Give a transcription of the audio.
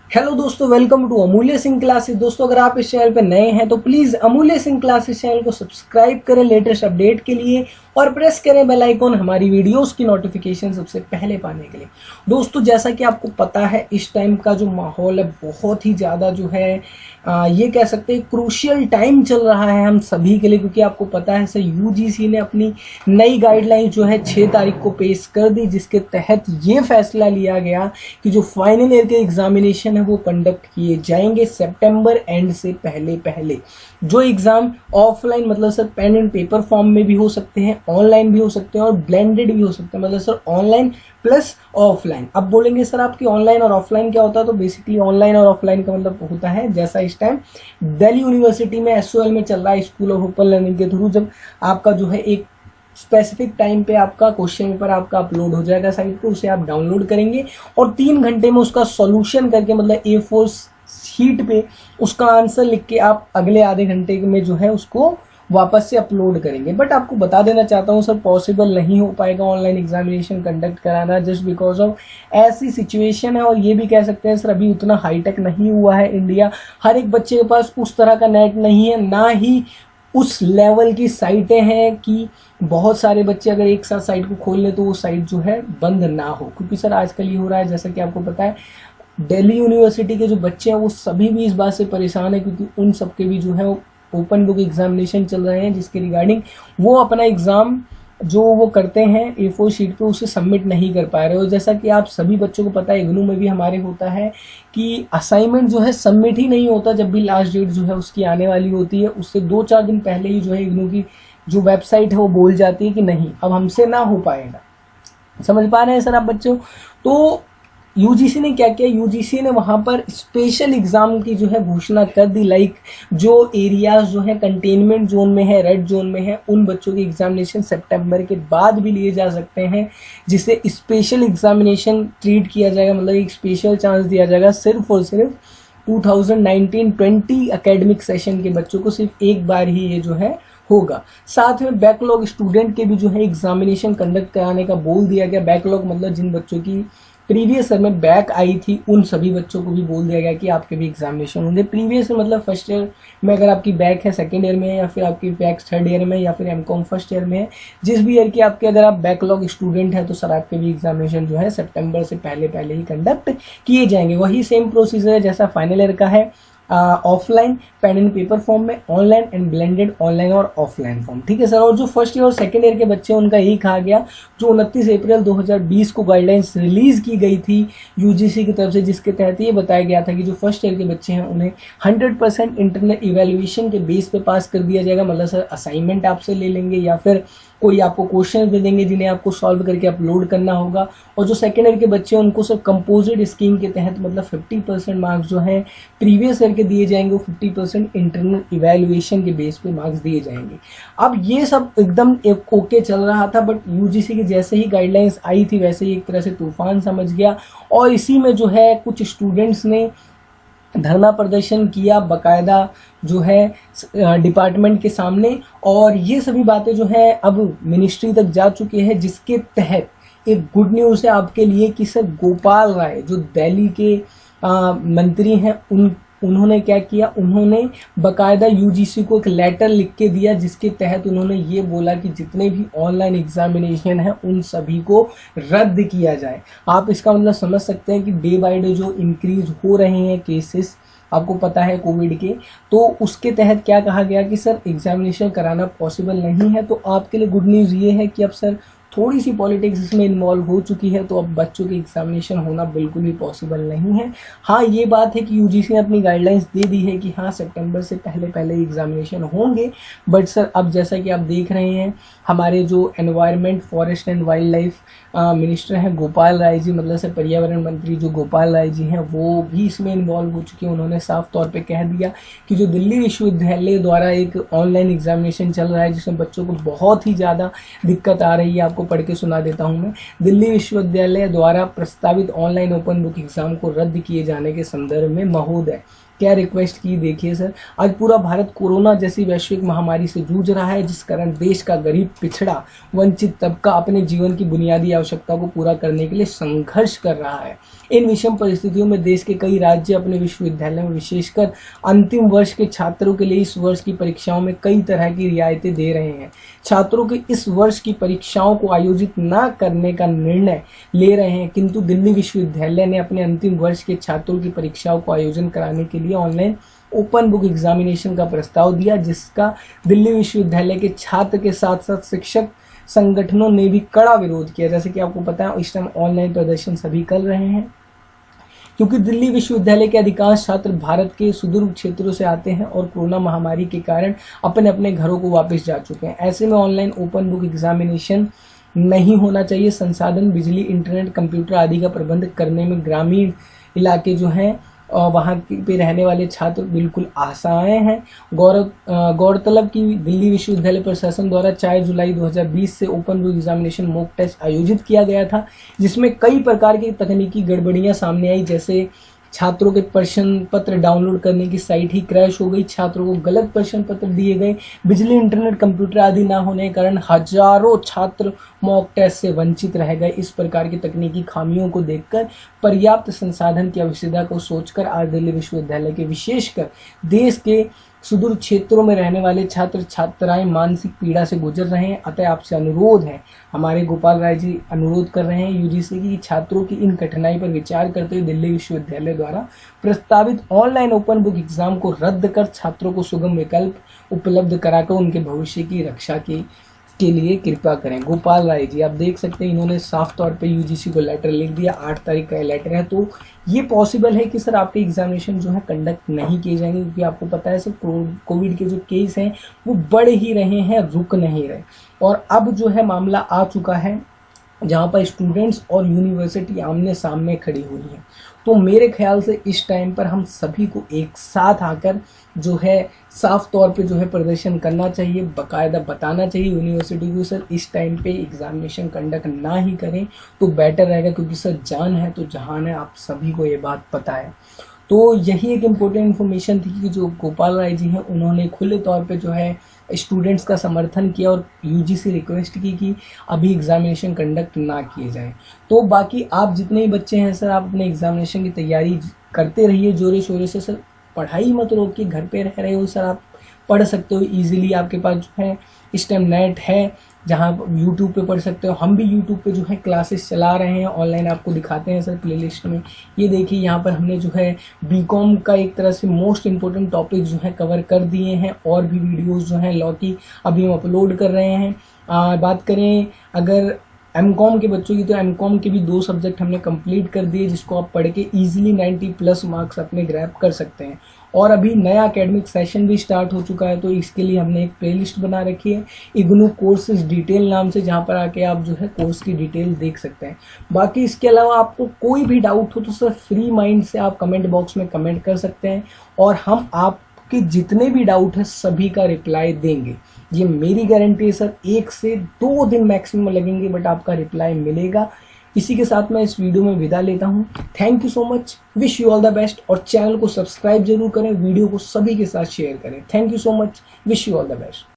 Hello दोस्तों, welcome to अमूल्य Singh classes. दोस्तों, अगर आप इस चैनल पर नए हैं तो प्लीज अमूल्य सिंह क्लासेस चैनल को सब्सक्राइब करें लेटेस्ट अपडेट के लिए और प्रेस करें बेल आइकॉन हमारी वीडियोस की नोटिफिकेशन सबसे पहले पाने के लिए। दोस्तों, जैसा कि आपको पता है इस टाइम का जो माहौल है बहुत ही ज़्यादा जो है ये कह सकते हैं क्रूशियल टाइम चल रहा है हम सभी के लिए, क्योंकि आपको पता है सर यूजीसी ने अपनी नई गाइडलाइन जो है 6 तारीख को पेश कर दी, जिसके तहत ये फैसला लिया गया कि जो फाइनल ईयर के एग्जामिनेशन है वो कंडक्ट किए जाएंगे सितंबर एंड से पहले। जो एग्जाम ऑफलाइन मतलब sir pen and paper form में भी हो सकते हैं, ऑनलाइन भी हो सकते हैं और ब्लेंडेड भी हो सकते हैं, मतलब सर ऑनलाइन प्लस ऑफलाइन। अब बोलेंगे सर आपकी ऑनलाइन और ऑफलाइन क्या होता है, तो बेसिकली ऑनलाइन और ऑफलाइन का मतलब होता है जैसा इस टाइम दिल्ली यूनिवर्सिटी में एसओएल में चल रहा है, स्कूल ऑफ ओपन लर्निंग के थ्रू, जब आपका जो है एक स्पेसिफिक टाइम पे आपका क्वेश्चन पेपर आपका अपलोड हो जाएगा साइट पे, उसे आप डाउनलोड करेंगे और 3 घंटे में उसका सॉल्यूशन करके मतलब A4 शीट पे उसका आंसर लिख के आप अगले आधे घंटे में जो है उसको वापस से अपलोड करेंगे। बट आपको बता देना चाहता हूँ सर पॉसिबल नहीं हो पाएगा ऑनलाइन एग्जामिनेशन कंडक्ट कराना, जस्ट बिकॉज ऑफ ऐसी सिचुएशन है। और ये भी कह सकते हैं सर अभी उतना हाईटेक नहीं हुआ है इंडिया, हर एक बच्चे के पास उस तरह का नेट नहीं है, ना ही उस लेवल की साइटें हैं कि बहुत सारे बच्चे अगर एक साथ साइट को खोल लें तो वो साइट जो है बंद ना हो। क्योंकि सर आजकल ये हो रहा है, जैसा कि आपको पता है दिल्ली यूनिवर्सिटी के जो बच्चे हैं वो सभी भी इस बात से परेशान है, क्योंकि उन सबके भी जो है ओपन बुक एग्जामिनेशन चल रहे हैं, जिसके रिगार्डिंग वो अपना एग्ज़ाम जो वो करते हैं A4 शीट पे उसे सबमिट नहीं कर पा रहे हो। जैसा कि आप सभी बच्चों को पता है इग्नू में भी हमारे होता है कि असाइनमेंट जो है सबमिट ही नहीं होता जब भी लास्ट डेट जो है उसकी आने वाली होती है, उससे 2-4 दिन पहले ही जो है इग्नू की जो वेबसाइट है वो बोल जाती है कि नहीं अब हमसे ना हो पाएगा। समझ पा रहे हैं सर आप बच्चों? तो यूजीसी ने क्या किया, यूजीसी ने वहां पर स्पेशल एग्जाम की जो है घोषणा कर दी, लाइक जो एरियाज जो है कंटेनमेंट जोन में है, रेड जोन में है, उन बच्चों के एग्जामिनेशन सितंबर के बाद भी लिए जा सकते हैं, जिसे स्पेशल एग्जामिनेशन ट्रीट किया जाएगा, मतलब एक स्पेशल चांस दिया जाएगा सिर्फ और सिर्फ 2019-20 एकेडमिक सेशन के बच्चों को। सिर्फ एक बार ही ये जो है होगा। साथ में बैकलॉग स्टूडेंट के भी जो है एग्जामिनेशन कंडक्ट कराने का बोल दिया गया। बैकलॉग मतलब जिन बच्चों की प्रीवियस ईयर में बैक आई थी उन सभी बच्चों को भी बोल दिया गया कि आपके भी एग्जामिनेशन होंगे। प्रीवियस मतलब फर्स्ट ईयर में अगर आपकी बैक है, सेकेंड ईयर में है, या फिर आपकी बैक थर्ड ईयर में, या फिर एमकॉम फर्स्ट ईयर में है, जिस भी ईयर की आपके अगर आप बैकलॉग स्टूडेंट है तो सर आपके भी एग्जामिनेशन जो है सितंबर से पहले ही कंडक्ट किए जाएंगे। वही सेम प्रोसीजर है जैसा फाइनल ईयर का है, offline pen and paper form में, ऑनलाइन एंड ब्लेंडेड ऑनलाइन और ऑफलाइन फॉर्म। ठीक है सर। और जो फर्स्ट ईयर और सेकेंड ईयर के बच्चे हैं उनका यही कहा गया, जो 29 अप्रैल 2020 को गाइडलाइंस रिलीज की गई थी यूजीसी की तरफ से, जिसके तहत ये बताया गया था कि जो फर्स्ट ईयर के बच्चे हैं उन्हें 100% इंटरनल इवेल्युएशन के बेस पे पास कर दिया जाएगा। मतलब सर असाइनमेंट आपसे ले लेंगे या फिर कोई आपको क्वेश्चन दे देंगे जिन्हें आपको सॉल्व करके अपलोड करना होगा। और जो सेकेंड ईयर के बच्चे हैं उनको सर कंपोजिट स्कीम के तहत मतलब 50% मार्क्स जो है प्रीवियस ईयर के दिए जाएंगे, वो 50% इंटरनल इवैल्यूएशन के बेस पे मार्क्स दिए जाएंगे। अब ये सब एकदम ओके चल रहा था, बट यूजीसी की जैसे ही गाइडलाइंस आई थी वैसे ही एक तरह से तूफान समझ गया और इसी में जो है कुछ स्टूडेंट्स ने धरना प्रदर्शन किया बकायदा जो है डिपार्टमेंट के सामने। और ये सभी बातें जो है अब मिनिस्ट्री तक जा चुकी है, जिसके तहत एक गुड न्यूज़ है आपके लिए कि सर गोपाल राय जो दिल्ली के मंत्री हैं उन्होंने क्या किया, उन्होंने बकायदा यूजीसी को एक लेटर लिख के दिया, जिसके तहत उन्होंने ये बोला कि जितने भी ऑनलाइन एग्जामिनेशन है उन सभी को रद्द किया जाए। आप इसका मतलब समझ सकते हैं कि डे बाय डे जो इंक्रीज हो रहे हैं केसेस, आपको पता है कोविड के, तो उसके तहत क्या कहा गया कि सर एग्जामिनेशन कराना पॉसिबल नहीं है। तो आपके लिए गुड न्यूज़ ये है कि अब सर थोड़ी सी पॉलिटिक्स इसमें इन्वॉल्व हो चुकी है, तो अब बच्चों के एग्जामिनेशन होना बिल्कुल भी पॉसिबल नहीं है। हाँ ये बात है कि यूजीसी ने अपनी गाइडलाइंस दे दी है कि हाँ सितंबर से पहले एग्जामिनेशन होंगे, बट सर अब जैसा कि आप देख रहे हैं हमारे जो environment forest and wild life minister हैं गोपाल राय जी, मतलब से पर्यावरण मंत्री जो गोपाल राय जी हैं वो भी इसमें इन्वॉल्व हो चुके हैं। उन्होंने साफ तौर पे कह दिया कि जो दिल्ली विश्वविद्यालय द्वारा एक ऑनलाइन एग्जामिनेशन चल रहा है जिसमें बच्चों को बहुत ही ज़्यादा दिक्कत आ रही है, आपको पढ़ के सुना देता हूं मैं। दिल्ली विश्वविद्यालय द्वारा प्रस्तावित ऑनलाइन ओपन बुक एग्जाम को रद्द किए जाने के संदर्भ में महोदय क्या रिक्वेस्ट की। देखिए सर, आज पूरा भारत कोरोना जैसी वैश्विक महामारी से जूझ रहा है, जिस कारण देश का गरीब, पिछड़ा, वंचित तबका अपने जीवन की बुनियादी आवश्यकता को पूरा करने के लिए संघर्ष कर रहा है। इन विषम परिस्थितियों में देश के कई राज्य अपने विश्वविद्यालय में विशेषकर अंतिम वर्ष के छात्रों के लिए इस वर्ष की परीक्षाओं में कई तरह की रियायतें दे रहे हैं। छात्रों के इस वर्ष की परीक्षाओं को आयोजित न करने का निर्णय ले रहे हैं, किंतु दिल्ली विश्वविद्यालय ने अपने अंतिम वर्ष के छात्रों की परीक्षाओं को आयोजन कराने के लिए ऑनलाइन ओपन बुक एग्जामिनेशन का प्रस्ताव दिया, जिसका दिल्ली विश्वविद्यालय के छात्र के साथ साथ शिक्षक संगठनों ने भी कड़ा विरोध किया। जैसे कि आपको पता है, इस टाइम ऑनलाइन प्रदर्शन सभी कर रहे हैं, क्योंकि दिल्ली विश्वविद्यालय के अधिकांश छात्र भारत के सुदूर क्षेत्रों से आते हैं और कोरोना महामारी के कारण अपने अपने घरों को वापस जा चुके हैं। ऐसे में ऑनलाइन ओपन बुक एग्जामिनेशन नहीं होना चाहिए। संसाधन, बिजली, इंटरनेट, कंप्यूटर आदि का प्रबंध करने में ग्रामीण इलाके जो हैं वहाँ पे रहने वाले छात्र बिल्कुल असहाय हैं। गौरतलब कि दिल्ली विश्वविद्यालय प्रशासन द्वारा 4 जुलाई 2020 से open book examination mock test आयोजित किया गया था, जिसमें कई प्रकार की तकनीकी गड़बड़ियां सामने आई। जैसे छात्रों के प्रश्न पत्र डाउनलोड करने की साइट ही क्रैश हो गई, छात्रों को गलत प्रश्न पत्र दिए गए, बिजली, इंटरनेट, कंप्यूटर आदि ना होने के कारण हजारों छात्र मॉक टेस्ट से वंचित रह गए। इस प्रकार की तकनीकी खामियों को देखकर, पर्याप्त संसाधन की आवश्यकता को सोचकर आज दिल्ली विश्वविद्यालय के विशेषकर देश के सुदूर क्षेत्रों में रहने वाले छात्र छात्राएं मानसिक पीड़ा से गुजर रहे हैं। अतः आपसे अनुरोध है, हमारे गोपाल राय जी अनुरोध कर रहे हैं यूजीसी की छात्रों की इन कठिनाई पर विचार करते हुए दिल्ली विश्वविद्यालय द्वारा प्रस्तावित ऑनलाइन ओपन बुक एग्जाम को रद्द कर छात्रों को सुगम विकल्प उपलब्ध कराकर उनके भविष्य की रक्षा के लिए कृपा करें। गोपाल राय जी, आप देख सकते हैं, इन्होंने साफ तौर पे यूजीसी को लेटर लिख दिया। 8 तारीख का लेटर है, तो ये पॉसिबल है कि सर आपके एग्जामिनेशन जो है कंडक्ट नहीं किए जाएंगे, क्योंकि आपको पता है सर कोविड के जो केस हैं वो बढ़ ही रहे हैं, रुक नहीं रहे। और अब जो है मामला आ चुका है जहाँ पर स्टूडेंट्स और यूनिवर्सिटी आमने सामने खड़ी हुई हैं। तो मेरे ख्याल से इस टाइम पर हम सभी को एक साथ आकर जो है साफ तौर पे जो है प्रदर्शन करना चाहिए, बाकायदा बताना चाहिए यूनिवर्सिटी को सर इस टाइम पे एग्जामिनेशन कंडक्ट ना ही करें तो बेटर रहेगा, क्योंकि सर जान है तो जहान है, आप सभी को ये बात पता है। तो यही एक इम्पोर्टेंट इन्फॉर्मेशन थी कि जो गोपाल राय जी हैं उन्होंने खुले तौर पे जो है स्टूडेंट्स का समर्थन किया और यूजीसी रिक्वेस्ट की कि अभी एग्जामिनेशन कंडक्ट ना किए जाएं। तो बाकी आप जितने ही बच्चे हैं सर, आप अपने एग्जामिनेशन की तैयारी करते रहिए जोरे शोरे से। सर पढ़ाई मत रोकिए, घर पे रह रहे हो सर, आप पढ़ सकते हो इजीली। आपके पास जो है इस टाइम नेट है जहाँ यूट्यूब पे पढ़ सकते हो। हम भी यूट्यूब पे जो है क्लासेस चला रहे हैं ऑनलाइन, आपको दिखाते हैं सर प्लेलिस्ट में। ये देखिए यहाँ पर हमने जो है बीकॉम का एक तरह से मोस्ट इम्पोर्टेंट टॉपिक जो है कवर कर दिए हैं, और भी वीडियोस जो हैं लॉ की अभी हम अपलोड कर रहे हैं। बात करें अगर एमकॉम के बच्चों की, तो एमकॉम के भी 2 सब्जेक्ट हमने कंप्लीट कर दिए, जिसको आप पढ़ के इजीली 90+ मार्क्स अपने ग्रैब कर सकते हैं। और अभी नया एकेडमिक सेशन भी स्टार्ट हो चुका है, तो इसके लिए हमने एक प्लेलिस्ट बना रखी है इग्नू कोर्सेज डिटेल नाम से, जहां पर आके आप जो है कोर्स की डिटेल देख सकते हैं। बाकी इसके अलावा आपको कोई भी डाउट हो तो सर फ्री माइंड से आप कमेंट बॉक्स में कमेंट कर सकते हैं, और हम आपके जितने भी डाउट है सभी का रिप्लाई देंगे। ये मेरी गारंटी है सर, 1 से 2 दिन मैक्सिमम लगेंगे, बट आपका रिप्लाई मिलेगा। इसी के साथ मैं इस वीडियो में विदा लेता हूं। Thank you so much, wish you all the best, और चैनल को सब्सक्राइब जरूर करें, वीडियो को सभी के साथ शेयर करें। Thank you so much, wish you all the best.